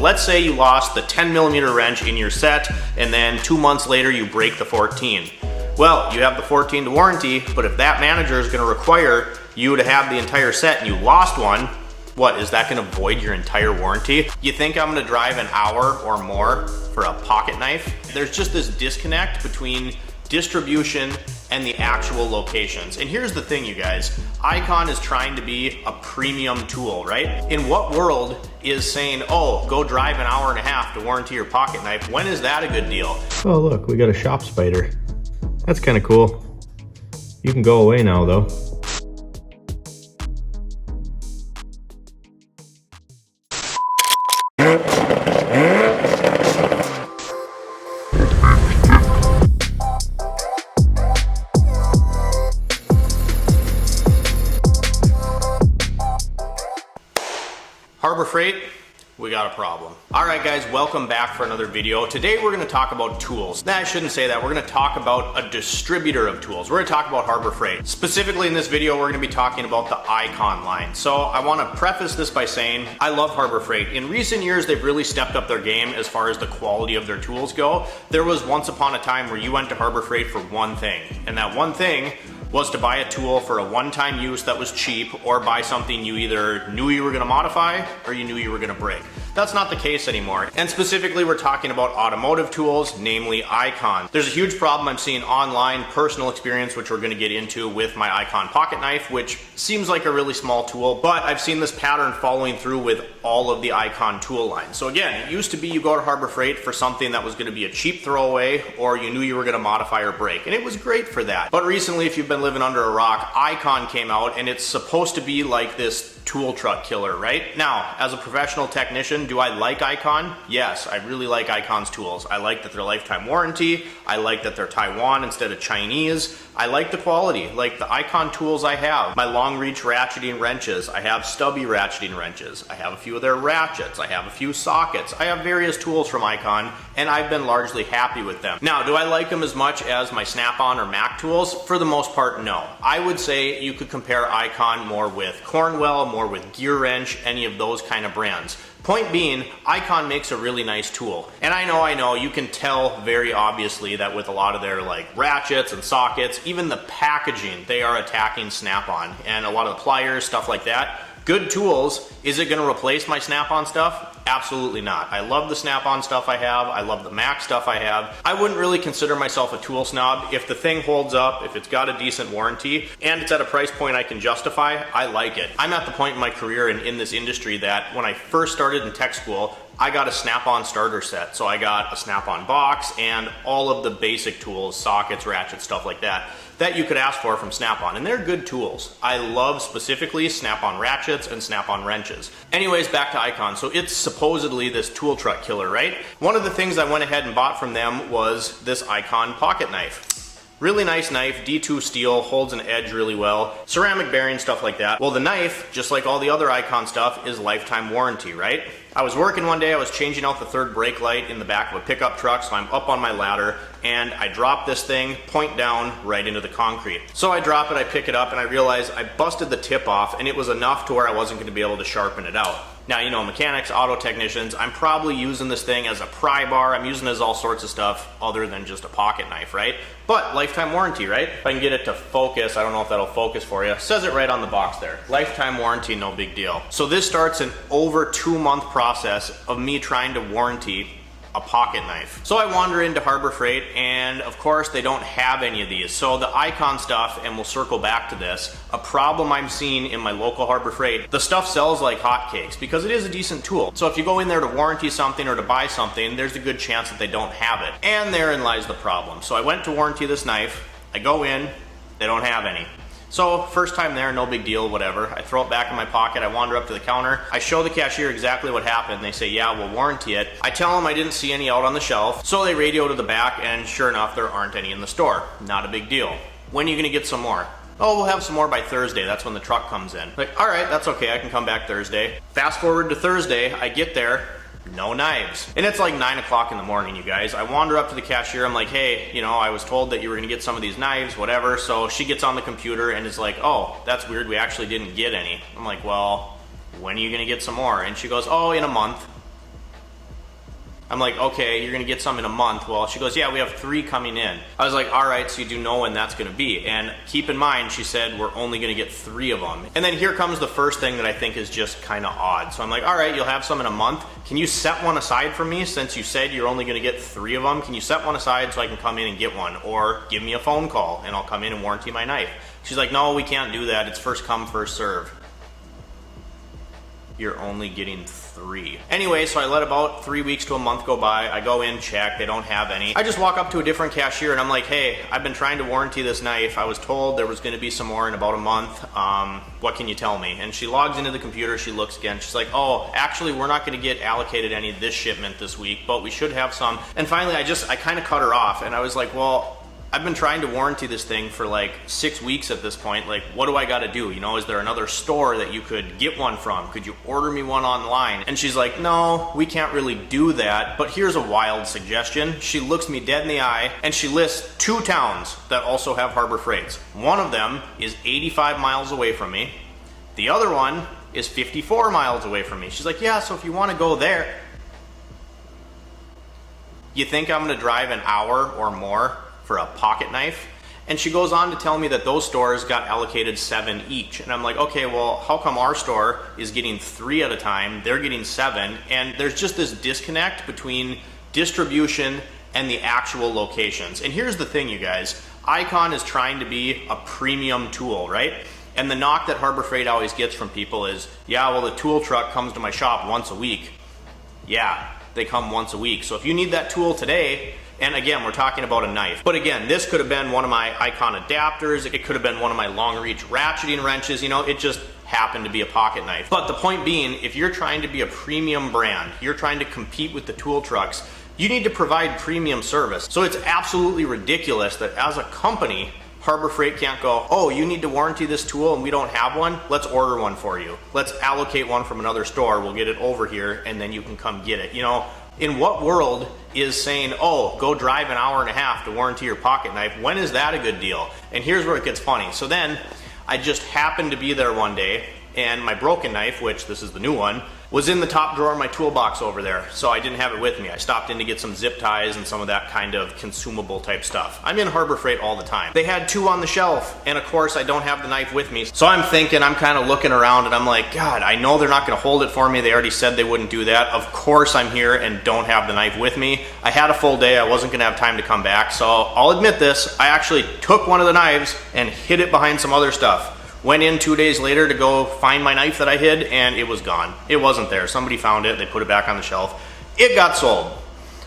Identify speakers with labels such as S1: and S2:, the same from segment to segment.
S1: let's say you lost the 10mm wrench in your set, and then 2 months later you break the 14. Well, you have the 14 to warranty, but if that manager is gonna require you to have the entire set and you lost one, what, is that gonna void your entire warranty? You think I'm gonna drive an hour or more for a pocket knife? There's just this disconnect between distribution and the actual locations. And here's the thing, you guys, Icon is trying to be a premium tool, right? In what world is saying, oh, go drive an hour and a half to warranty your pocket knife? When is that a good deal?
S2: Oh look, we got a shop spider. That's kind of cool. You can go away now though.
S1: Harbor Freight, we got a problem. All right guys, welcome back for another video. Today we're gonna talk about tools. Nah, I shouldn't say that. We're gonna talk about a distributor of tools. We're gonna talk about Harbor Freight. Specifically in this video, we're gonna be talking about the Icon line. So I wanna preface this by saying, I love Harbor Freight. In recent years, they've really stepped up their game as far as the quality of their tools go. There was once upon a time where you went to Harbor Freight for one thing, and that one thing was to buy a tool for a one-time use that was cheap, or buy something you either knew you were gonna modify or you knew you were gonna break. That's not the case anymore. And specifically, we're talking about automotive tools, namely Icon. There's a huge problem I'm seeing online, personal experience, which we're gonna get into with my Icon pocket knife, which seems like a really small tool, but I've seen this pattern following through with all of the Icon tool line. So again, it used to be you go to Harbor Freight for something that was gonna be a cheap throwaway, or you knew you were gonna modify or break, and it was great for that. But recently, if you've been living under a rock, Icon came out, and it's supposed to be like this tool truck killer, right? Now, as a professional technician, do I like Icon? Yes, I really like Icon's tools. I like that they're lifetime warranty. I like that they're Taiwan instead of Chinese. I like the quality, like the Icon tools I have. My long reach ratcheting wrenches. I have stubby ratcheting wrenches. I have a few of their ratchets. I have a few sockets. I have various tools from Icon, and I've been largely happy with them. Now, do I like them as much as my Snap-on or Mac tools? For the most part, no. I would say you could compare Icon more with Cornwell, more with Gear Wrench, any of those kind of brands. Point being, Icon makes a really nice tool. And I know, you can tell very obviously that with a lot of their like ratchets and sockets, even the packaging, they are attacking Snap-on, and a lot of the pliers, stuff like that. Good tools. Is it gonna replace my Snap-on stuff? Absolutely not. I love the Snap-on stuff I have. I love the Mac stuff I have. I wouldn't really consider myself a tool snob. If the thing holds up, if it's got a decent warranty, and it's at a price point I can justify, I like it. I'm at the point in my career and in this industry that when I first started in tech school, I got a Snap-on starter set. So I got a Snap-on box and all of the basic tools, sockets, ratchets, stuff like that you could ask for from Snap-on, and they're good tools. I love specifically Snap-on ratchets and Snap-on wrenches. Anyways, back to Icon. So it's supposedly this tool truck killer, right? One of the things I went ahead and bought from them was this Icon pocket knife. Really nice knife, D2 steel, holds an edge really well, ceramic bearing, stuff like that. Well, the knife, just like all the other Icon stuff, is lifetime warranty, right? I was working one day, I was changing out the third brake light in the back of a pickup truck, so I'm up on my ladder, and I drop this thing, point down, right into the concrete. So I drop it, I pick it up, and I realize I busted the tip off, and it was enough to where I wasn't gonna be able to sharpen it out. Now, you know, mechanics, auto technicians, I'm probably using this thing as a pry bar, I'm using it as all sorts of stuff other than just a pocket knife, right? But lifetime warranty, right? If I can get it to focus, I don't know if that'll focus for you. It says it right on the box there. Lifetime warranty, no big deal. So this starts an over 2-month process of me trying to warranty a pocket knife. So I wander into Harbor Freight, and of course they don't have any of these. So the Icon stuff, and we'll circle back to this, a problem I'm seeing in my local Harbor Freight, the stuff sells like hotcakes because it is a decent tool. So if you go in there to warranty something or to buy something, there's a good chance that they don't have it. And therein lies the problem. So I went to warranty this knife, I go in, they don't have any. So first time there, no big deal, whatever. I throw it back in my pocket, I wander up to the counter, I show the cashier exactly what happened. They say, yeah, we'll warranty it. I tell them I didn't see any out on the shelf, so they radio to the back, and sure enough, there aren't any in the store. Not a big deal. When are you gonna get some more? Oh, we'll have some more by Thursday, that's when the truck comes in. Like, all right, that's okay, I can come back Thursday. Fast forward to Thursday, I get there, no knives. And it's like 9 o'clock in the morning, you guys. I wander up to the cashier, I'm like, hey, you know, I was told that you were gonna get some of these knives, whatever. So she gets on the computer and is like, oh, that's weird, we actually didn't get any. I'm like, well, when are you gonna get some more? And she goes, oh, in a month. I'm like, okay, you're gonna get some in a month. Well, she goes, yeah, we have 3 coming in. I was like, all right, so you do know when that's gonna be. And keep in mind, she said, we're only gonna get 3 of them. And then here comes the first thing that I think is just kind of odd. So I'm like, all right, you'll have some in a month. Can you set one aside for me since you said you're only gonna get 3 of them? Can you set one aside so I can come in and get one? Or give me a phone call and I'll come in and warranty my knife. She's like, no, we can't do that. It's first come, first serve. You're only getting 3. Anyway, so I let about 3 weeks to a month go by. I go in, check, they don't have any. I just walk up to a different cashier and I'm like, hey, I've been trying to warranty this knife. I was told there was gonna be some more in about a month. What can you tell me? And she logs into the computer, she looks again, she's like, oh, actually we're not gonna get allocated any of this shipment this week, but we should have some. And finally I kind of cut her off and I was like, well, I've been trying to warranty this thing for like 6 weeks at this point. Like, what do I got to do? You know, is there another store that you could get one from? Could you order me one online? And she's like, no, we can't really do that. But here's a wild suggestion. She looks me dead in the eye and she lists 2 towns that also have Harbor Freights. One of them is 85 miles away from me. The other one is 54 miles away from me. She's like, yeah, so if you want to go there. You think I'm going to drive an hour or more for a pocket knife? And she goes on to tell me that those stores got allocated 7 each. And I'm like, okay, well, how come our store is getting 3 at a time, they're getting 7? And there's just this disconnect between distribution and the actual locations. And here's the thing, you guys, Icon is trying to be a premium tool, right? And the knock that Harbor Freight always gets from people is, yeah, well, the tool truck comes to my shop once a week. Yeah, they come once a week. So if you need that tool today, and again, we're talking about a knife. But again, this could have been one of my Icon adapters. It could have been one of my long reach ratcheting wrenches. You know, it just happened to be a pocket knife. But the point being, if you're trying to be a premium brand, you're trying to compete with the tool trucks, you need to provide premium service. So it's absolutely ridiculous that as a company, Harbor Freight can't go, oh, you need to warranty this tool and we don't have one? Let's order one for you. Let's allocate one from another store. We'll get it over here and then you can come get it. You know, in what world is saying, oh, go drive an hour and a half to warranty your pocket knife? When is that a good deal? And here's where it gets funny. So then I just happened to be there one day and my broken knife, which this is the new one, was in the top drawer of my toolbox over there. So I didn't have it with me. I stopped in to get some zip ties and some of that kind of consumable type stuff. I'm in Harbor Freight all the time. They had 2 on the shelf, and of course I don't have the knife with me. So I'm thinking, I'm kind of looking around and I'm like, God, I know they're not gonna hold it for me. They already said they wouldn't do that. Of course I'm here and don't have the knife with me. I had a full day, I wasn't gonna have time to come back. So I'll admit this, I actually took one of the knives and hid it behind some other stuff. Went in 2 days later to go find my knife that I hid and it was gone. It wasn't there. Somebody found it, they put it back on the shelf. It got sold.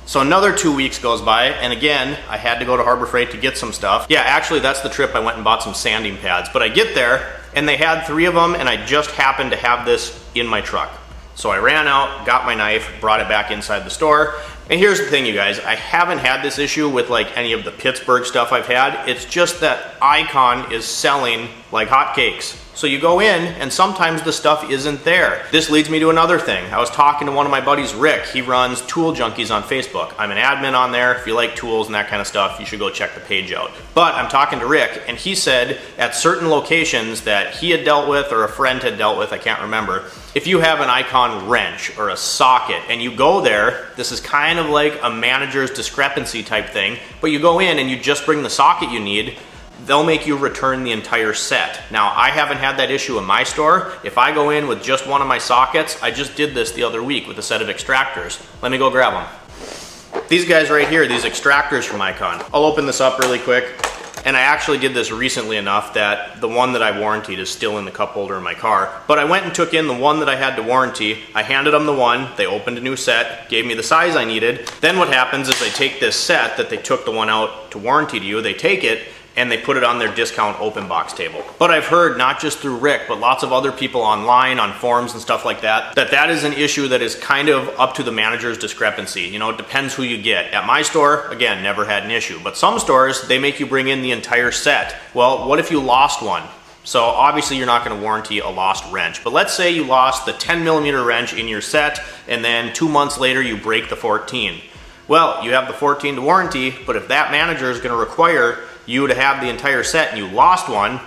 S1: So another 2 weeks goes by and again, I had to go to Harbor Freight to get some stuff. Yeah, actually that's the trip I went and bought some sanding pads. But I get there and they had 3 of them and I just happened to have this in my truck. So I ran out, got my knife, brought it back inside the store. And here's the thing, you guys, I haven't had this issue with like any of the Pittsburgh stuff I've had. It's just that Icon is selling like hotcakes. So you go in and sometimes the stuff isn't there. This leads me to another thing. I was talking to one of my buddies, Rick. He runs Tool Junkies on Facebook. I'm an admin on there. If you like tools and that kind of stuff, you should go check the page out. But I'm talking to Rick and he said at certain locations that he had dealt with or a friend had dealt with, I can't remember, if you have an Icon wrench or a socket and you go there, this is kind of like a manager's discrepancy type thing, but you go in and you just bring the socket you need, they'll make you return the entire set. Now, I haven't had that issue in my store. If I go in with just one of my sockets, I just did this the other week with a set of extractors. Let me go grab them. These guys right here, these extractors from Icon. I'll open this up really quick. And I actually did this recently enough that the one that I warrantied is still in the cup holder in my car. But I went and took in the one that I had to warranty. I handed them the one, they opened a new set, gave me the size I needed. Then what happens is they take this set that they took the one out to warranty to you, they take it, and they put it on their discount open box table. But I've heard, not just through Rick, but lots of other people online, on forums and stuff like that, that is an issue that is kind of up to the manager's discrepancy. You know, it depends who you get. At my store, again, never had an issue. But some stores, they make you bring in the entire set. Well, what if you lost one? So obviously you're not gonna warranty a lost wrench. But let's say you lost the 10mm wrench in your set, and then 2 months later you break the 14. Well, you have the 14 to warranty, but if that manager is gonna require you to have the entire set and you lost one,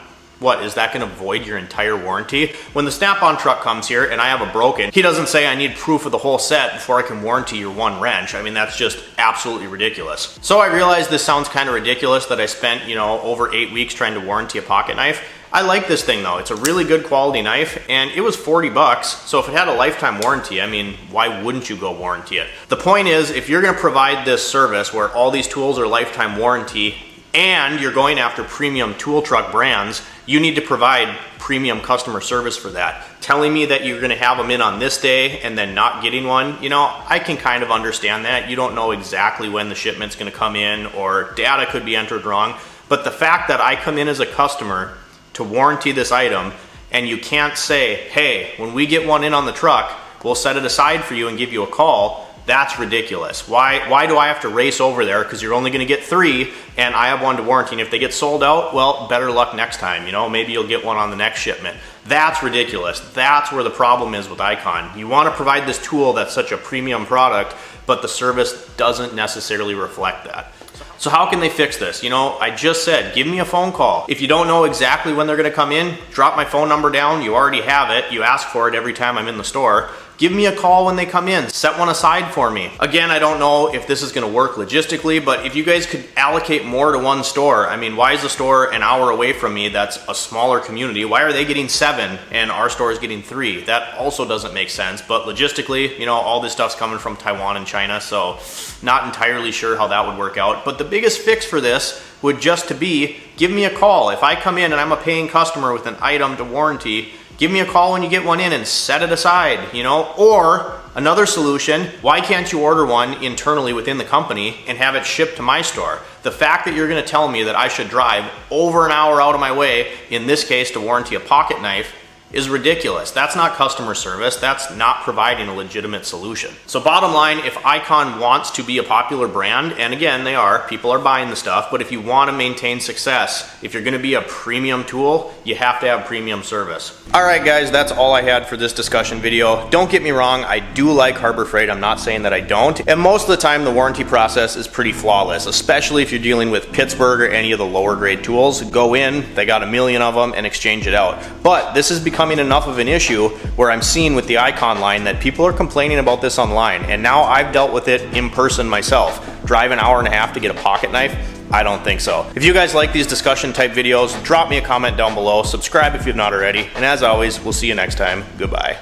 S1: What, is that gonna void your entire warranty? When the Snap-on truck comes here and I have a broken, he doesn't say I need proof of the whole set before I can warranty your one wrench. I mean, that's just absolutely ridiculous. So I realized this sounds kind of ridiculous that I spent, you know, over 8 weeks trying to warranty a pocket knife. I like this thing though. It's a really good quality knife and it was 40 bucks. So if it had a lifetime warranty, I mean, why wouldn't you go warranty it? The point is, if you're gonna provide this service where all these tools are lifetime warranty and you're going after premium tool truck brands, you need to provide premium customer service for that. Telling me that you're gonna have them in on this day and then not getting one, you know, I can kind of understand that. You don't know exactly when the shipment's gonna come in or data could be entered wrong. But the fact that I come in as a customer to warranty this item and you can't say, hey, when we get one in on the truck, we'll set it aside for you and give you a call, that's ridiculous. Why do I have to race over there? Because you're only gonna get 3 and I have one to warranty, and if they get sold out, well, better luck next time. You know, maybe you'll get one on the next shipment. That's ridiculous. That's where the problem is with Icon. You wanna provide this tool that's such a premium product, but the service doesn't necessarily reflect that. So how can they fix this? You know, I just said, give me a phone call. If you don't know exactly when they're gonna come in, drop my phone number down. You already have it. You ask for it every time I'm in the store. Give me a call when they come in. Set one aside for me. Again, I don't know if this is gonna work logistically, but if you guys could allocate more to one store, I mean, why is the store an hour away from me that's a smaller community? Why are they getting 7 and our store is getting 3? That also doesn't make sense, but logistically, you know, all this stuff's coming from Taiwan and China, so not entirely sure how that would work out. But the biggest fix for this would just to be, give me a call. If I come in and I'm a paying customer with an item to warranty, give me a call when you get one in and set it aside, you know? Or another solution, why can't you order one internally within the company and have it shipped to my store? The fact that you're gonna tell me that I should drive over an hour out of my way, in this case to warranty a pocket knife, is ridiculous. That's not customer service. That's not providing a legitimate solution. So bottom line, if Icon wants to be a popular brand, and again, they are, people are buying the stuff, but if you want to maintain success, if you're going to be a premium tool, you have to have premium service. All right, guys, that's all I had for this discussion video. Don't get me wrong, I do like Harbor Freight. I'm not saying that I don't. And most of the time, the warranty process is pretty flawless, especially if you're dealing with Pittsburgh or any of the lower grade tools. Go in, they got a million of them, and exchange it out. But this is becoming enough of an issue where I'm seeing with the Icon line that people are complaining about this online, and now I've dealt with it in person myself. Drive an hour and a half to get a pocket knife? I don't think so. If you guys like these discussion type videos, drop me a comment down below, subscribe if you've not already, and as always, we'll see you next time. Goodbye.